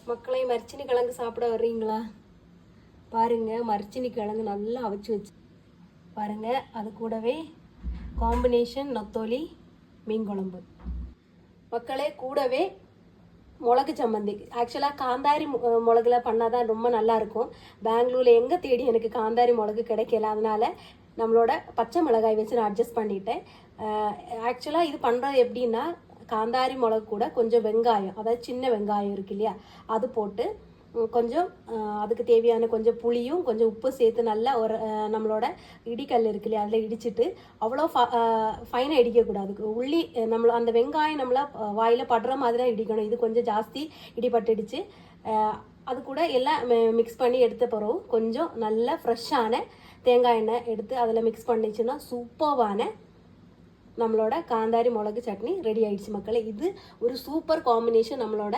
மக்களை மரிச்சினி கிழங்கு சாப்பிட வர்றீங்களா? பாருங்க, மரிச்சினி கிழங்கு நல்லா அவிச்சு வச்சு பாருங்க. அது கூடவே காம்பினேஷன் நொத்தோலி மீன் குழம்பு. மக்களே, கூடவே மிளகு சம்மந்தி. ஆக்சுவலாக காந்தாரி மிளகுல பண்ணால் தான் ரொம்ப நல்லாயிருக்கும். பெங்களூரில் எங்கே தேடி எனக்கு காந்தாரி மிளகு கிடைக்கல. அதனால நம்மளோட பச்சை மிளகாய் வச்சு நான் அட்ஜஸ்ட் பண்ணிட்டேன். ஆக்சுவலாக இது பண்ணுறது எப்படின்னா, காந்தாரி மிளகு கூட கொஞ்சம் வெங்காயம், அதாவது சின்ன வெங்காயம் இருக்கு இல்லையா, அது போட்டு கொஞ்சம் அதுக்கு தேவையான கொஞ்சம் புளியும் கொஞ்சம் உப்பு சேர்த்து நல்லா ஒரு நம்மளோட இடிக்கல் இருக்கு இல்லையா, அதில் இடிச்சிட்டு அவ்வளோ ஃபைனாக இடிக்கக்கூடாது. உள்ளி நம்மள அந்த வெங்காயம் நம்மள வாயில் படுற மாதிரி தான் இடிக்கணும். இது கொஞ்சம் ஜாஸ்தி இடிபட்டுடுச்சு. அது கூட எல்லாம் மிக்ஸ் பண்ணி எடுத்த பிறகு கொஞ்சம் நல்ல ஃப்ரெஷ்ஷான தேங்காய் எண்ணெய் எடுத்து அதில் மிக்ஸ் பண்ணிச்சுன்னா சூப்பர்வான நம்மளோட காந்தாரி மிளகு சட்னி ரெடி ஆயிடுச்சு மக்களே. இது ஒரு சூப்பர் காம்பினேஷன் நம்மளோட